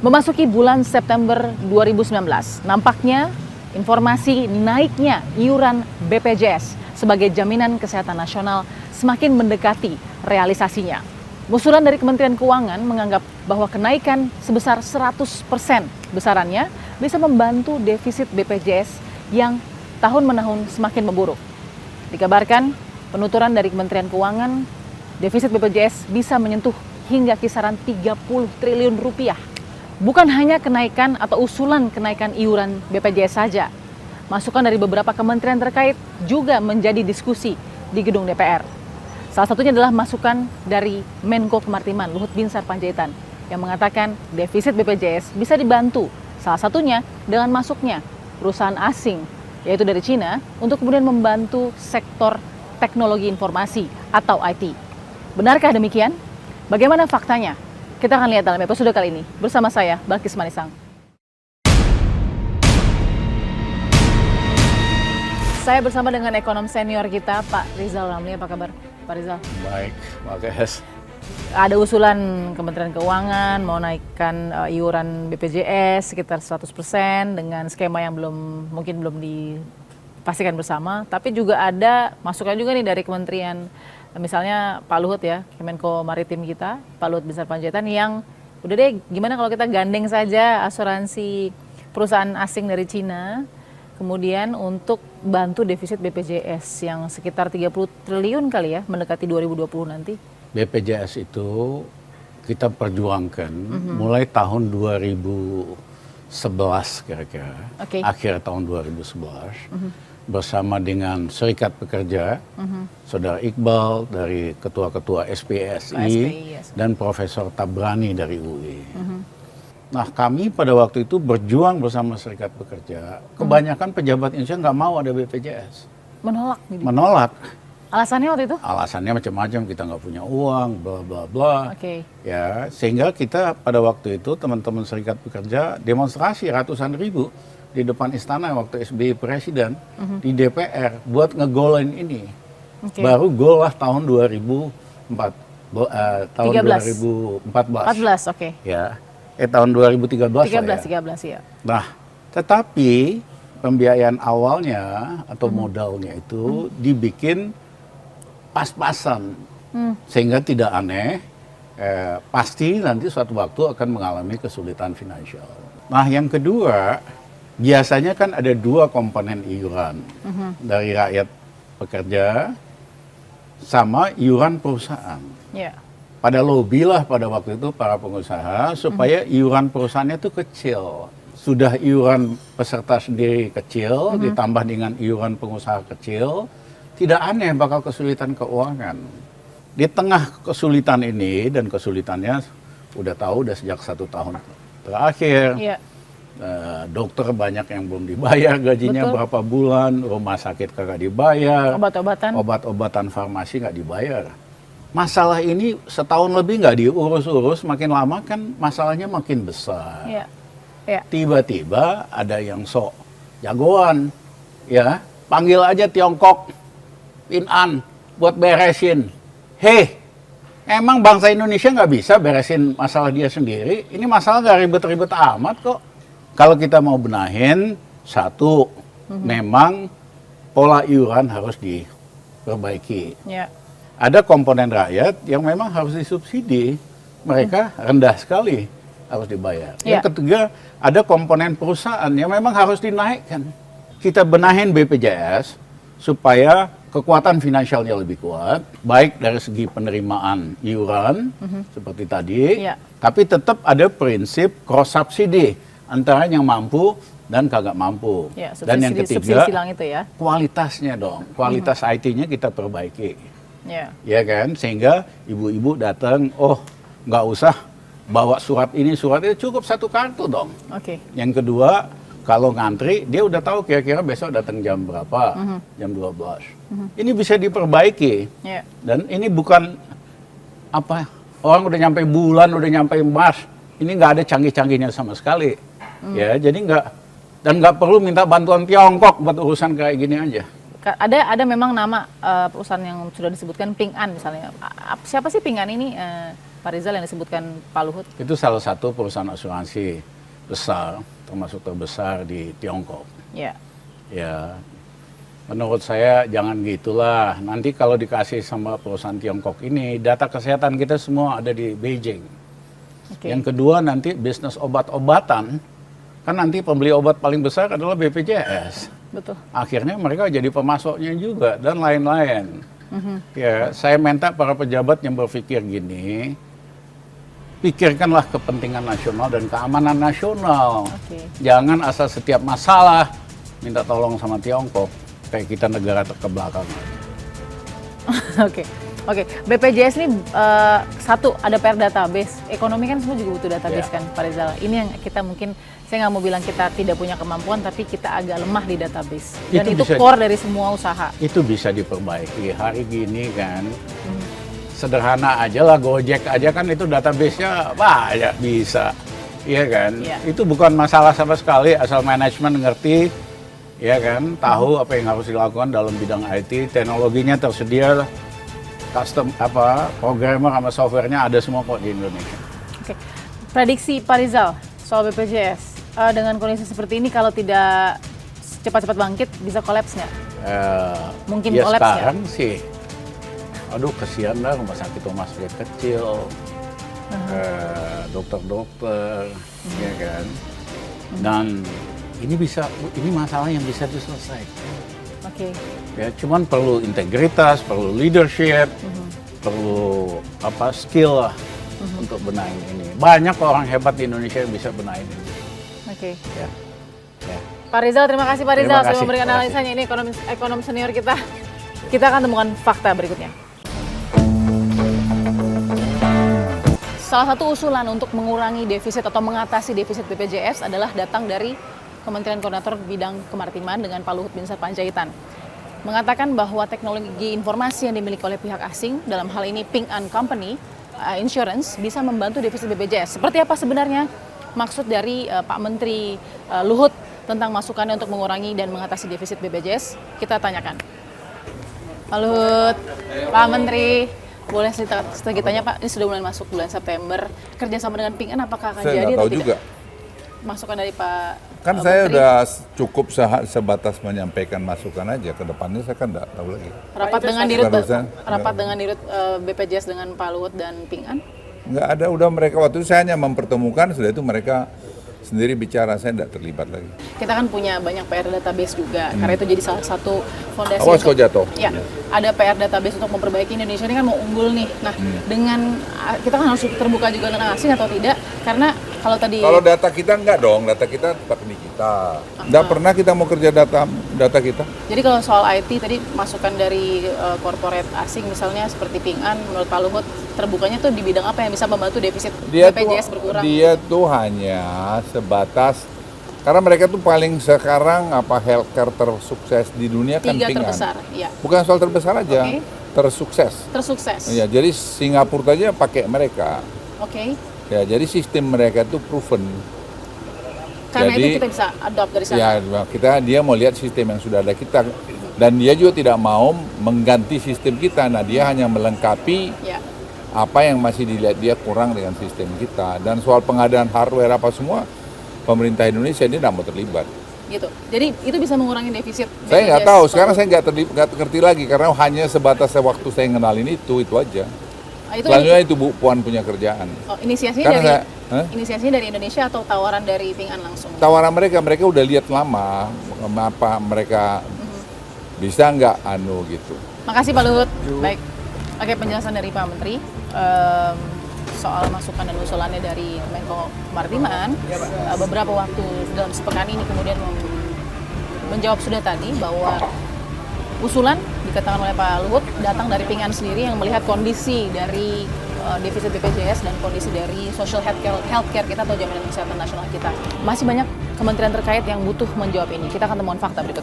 Memasuki bulan September 2019, nampaknya informasi naiknya iuran BPJS sebagai jaminan kesehatan nasional semakin mendekati realisasinya. Usulan dari Kementerian Keuangan menganggap bahwa kenaikan sebesar 100% besarannya bisa membantu defisit BPJS yang tahun-menahun semakin memburuk. Dikabarkan, penuturan dari Kementerian Keuangan, defisit BPJS bisa menyentuh hingga kisaran 30 triliun rupiah. Bukan hanya kenaikan atau usulan kenaikan iuran BPJS saja. Masukan dari beberapa kementerian terkait juga menjadi diskusi di gedung DPR. Salah satunya adalah masukan dari Menko Kemaritiman Luhut Binsar Panjaitan yang mengatakan defisit BPJS bisa dibantu salah satunya dengan masuknya perusahaan asing yaitu dari Cina untuk kemudian membantu sektor teknologi informasi atau IT. Benarkah demikian? Bagaimana faktanya? Kita akan lihat dalam episode kali ini bersama saya, Balkis Manisang. Saya bersama dengan ekonom senior kita, Pak Rizal Ramli. Apa kabar, Pak Rizal? Baik, Balkis. Ada usulan Kementerian Keuangan mau naikkan iuran BPJS sekitar 100% dengan skema yang mungkin belum dipastikan bersama. Tapi juga ada masukan juga nih dari kementerian. Misalnya Pak Luhut ya, Kemenko Maritim kita, Pak Luhut Binsar Panjaitan yang udah deh gimana kalau kita gandeng saja asuransi perusahaan asing dari Cina kemudian untuk bantu defisit BPJS yang sekitar 30 triliun kali ya mendekati 2020 nanti. BPJS itu kita perjuangkan mulai tahun 2011 kira-kira, akhir tahun 2011. Bersama dengan Serikat Pekerja, Saudara Iqbal dari Ketua-Ketua SPSI, dan Profesor Tabrani dari UI. Nah kami pada waktu itu berjuang bersama Serikat Pekerja, kebanyakan pejabat Indonesia nggak mau ada BPJS. Menolak? Gitu. Menolak. Alasannya waktu itu? Alasannya macam-macam, kita nggak punya uang, bla bla bla. Ya, sehingga kita pada waktu itu teman-teman Serikat Pekerja demonstrasi ratusan ribu di depan istana waktu SBY presiden di DPR buat ngegolin ini. Baru gol lah tahun 2014. Ya. Tahun 2013 ya. Nah, tetapi pembiayaan awalnya atau modalnya itu dibikin pas-pasan. Sehingga tidak aneh pasti nanti suatu waktu akan mengalami kesulitan finansial. Nah, yang kedua, biasanya kan ada dua komponen iuran dari rakyat pekerja sama iuran perusahaan. Pada lobby lah pada waktu itu para pengusaha supaya iuran perusahaannya itu kecil. Sudah iuran peserta sendiri kecil ditambah dengan iuran pengusaha kecil, tidak aneh bakal kesulitan keuangan. Di tengah kesulitan ini, dan kesulitannya udah tahu udah sejak 1 tahun terakhir. Dokter banyak yang belum dibayar gajinya. Berapa bulan, rumah sakit kagak dibayar, obat-obatan farmasi nggak dibayar. Masalah ini setahun lebih nggak diurus-urus, makin lama kan masalahnya makin besar. Tiba-tiba ada yang sok jagoan, ya panggil aja Tiongkok, Pinan buat beresin. Emang bangsa Indonesia nggak bisa beresin masalah dia sendiri? Ini masalah nggak ribet-ribet amat kok. Kalau kita mau benahin, satu, memang pola iuran harus diperbaiki. Ada komponen rakyat yang memang harus disubsidi, mereka rendah sekali harus dibayar. Yang ketiga, ada komponen perusahaan yang memang harus dinaikkan. Kita benahin BPJS supaya kekuatan finansialnya lebih kuat, baik dari segi penerimaan iuran seperti tadi, tapi tetap ada prinsip cross subsidi antara yang mampu dan kagak mampu. Dan yang ketiga, kualitasnya dong, kualitas IT-nya kita perbaiki. Ya kan, sehingga ibu-ibu datang, nggak usah bawa surat ini cukup 1 kartu dong. Yang kedua, kalau ngantri dia udah tahu kira-kira besok datang jam berapa, jam 12. Ini bisa diperbaiki. Dan ini bukan orang udah nyampe bulan, udah nyampe Mars, ini nggak ada canggih-canggihnya sama sekali. Ya, jadi nggak perlu minta bantuan Tiongkok buat urusan kayak gini aja. Ada memang nama perusahaan yang sudah disebutkan Ping An misalnya. Siapa sih Ping An ini? Pak Rizal, yang disebutkan Pak Luhut? Itu salah satu perusahaan asuransi besar, termasuk terbesar di Tiongkok. Ya. Ya, menurut saya jangan gitulah. Nanti kalau dikasih sama perusahaan Tiongkok ini, data kesehatan kita semua ada di Beijing. Oke. Yang kedua nanti bisnis obat-obatan, kan nanti pembeli obat paling besar adalah BPJS. Betul. Akhirnya mereka jadi pemasoknya juga dan lain-lain. Ya, saya minta para pejabat yang berpikir gini, pikirkanlah kepentingan nasional dan keamanan nasional. Oke. Jangan asal setiap masalah minta tolong sama Tiongkok, kayak kita negara terkebelakang. Oke. Oke, BPJS ini satu, ada PR database. Ekonomi kan semua juga butuh database kan, Pak Rizal. Ini yang kita mungkin, saya nggak mau bilang kita tidak punya kemampuan, tapi kita agak lemah di database. Dan itu core dari semua usaha. Itu bisa diperbaiki. Hari gini kan, sederhana aja lah, Gojek aja kan itu database-nya banyak bisa. Iya kan? Iya. Itu bukan masalah sama sekali, asal manajemen ngerti, ya kan, tahu apa yang harus dilakukan dalam bidang IT, teknologinya tersedia, custom programmer sama softwarenya ada semua kok di Indonesia. Oke, prediksi Pak Rizal soal BPJS dengan kondisi seperti ini, kalau tidak cepat-cepat bangkit bisa kolaps nggak? Mungkin ya kolaps nggak? sekarang sih, aduh kesian lah rumah sakit kecil, dokter-dokter, ya kan, dan ini masalah yang bisa diselesaikan. Oke. Ya, cuman perlu integritas, perlu leadership, perlu skill lah untuk benahin ini. Banyak orang hebat di Indonesia yang bisa benahin ini. Oke. Ya. Ya. Pak Rizal, terima kasih Pak Rizal Terima sudah kasih, memberikan terima kasih. analisanya. Ini ekonom senior kita. Kita akan temukan fakta berikutnya. Salah satu usulan untuk mengurangi defisit atau mengatasi defisit BPJS adalah datang dari Kementerian Koordinator Bidang Kemaritiman dengan Pak Luhut Binsar Panjaitan. Mengatakan bahwa teknologi informasi yang dimiliki oleh pihak asing, dalam hal ini Ping An Company Insurance, bisa membantu defisit BPJS. Seperti apa sebenarnya maksud dari Pak Menteri Luhut tentang masukannya untuk mengurangi dan mengatasi defisit BPJS? Kita tanyakan. Pak Luhut, Pak Menteri, boleh sedikit tanya Pak, ini sudah mulai masuk bulan September, kerjasama dengan Ping An apakah akan Saya jadi nggak atau tahu tidak? juga. Masukan dari Pak Kan saya udah cukup sebatas menyampaikan masukan aja. Ke depannya saya kan nggak tahu lagi. Rapat dengan dirut BPJS dengan Pak Luhut dan Ping An? Nggak ada, udah mereka waktu itu saya hanya mempertemukan, sudah itu mereka sendiri bicara, saya tidak terlibat lagi. Kita kan punya banyak PR database juga, karena itu jadi salah satu fondasi. Awas kau jatuh. Ya, ada PR database untuk memperbaiki. Indonesia ini kan mau unggul nih. Nah, dengan kita kan harus terbuka juga dengan asing atau tidak, karena kalau tadi. Kalau data kita enggak dong, data kita tetap di kita. Nggak pernah kita mau kerja data kita. Jadi kalau soal IT tadi masukan dari corporate asing misalnya seperti Ping An, menurut Pak Luhut terbukanya tuh di bidang apa yang bisa membantu defisit BPJS berkurang? Dia tuh hanya sebatas karena mereka tuh paling sekarang healthcare tersukses di dunia kan 3 Ping An. terbesar, ya. Bukan soal terbesar aja, Oke. tersukses. Ya, jadi Singapura aja pakai mereka. Oke. Ya, jadi sistem mereka itu proven. Karena Jadi, itu kita bisa adopt dari sana. Ya, dia mau lihat sistem yang sudah ada kita, dan dia juga tidak mau mengganti sistem kita. Nah, dia hanya melengkapi Ya. apa yang masih dilihat dia kurang dengan sistem kita. Dan soal pengadaan hardware apa semua, pemerintah Indonesia ini tidak mau terlibat. Gitu. Jadi itu bisa mengurangi defisit. Saya nggak BPJS. tahu. Sekarang saya nggak ngerti lagi karena hanya sebatas waktu saya ngenalin itu aja. Itu Selanjutnya itu Bu Puan punya kerjaan. inisiasinya Karena dari inisiasinya dari Indonesia atau tawaran dari Ping An langsung? Tawaran mereka udah lihat lama apa mereka bisa nggak gitu. Makasih Pak Luhut. Baik. Oke, penjelasan dari Pak Menteri soal masukan dan usulannya dari Menko Kemaritiman. Beberapa waktu dalam sepekan ini kemudian menjawab sudah tadi bahwa usulan dikatakan oleh Pak Luhut datang dari Ping An sendiri yang melihat kondisi dari defisit BPJS dan kondisi dari social healthcare kita atau jaminan kesehatan nasional kita. Masih banyak kementerian terkait yang butuh menjawab ini. Kita akan temukan fakta berikut.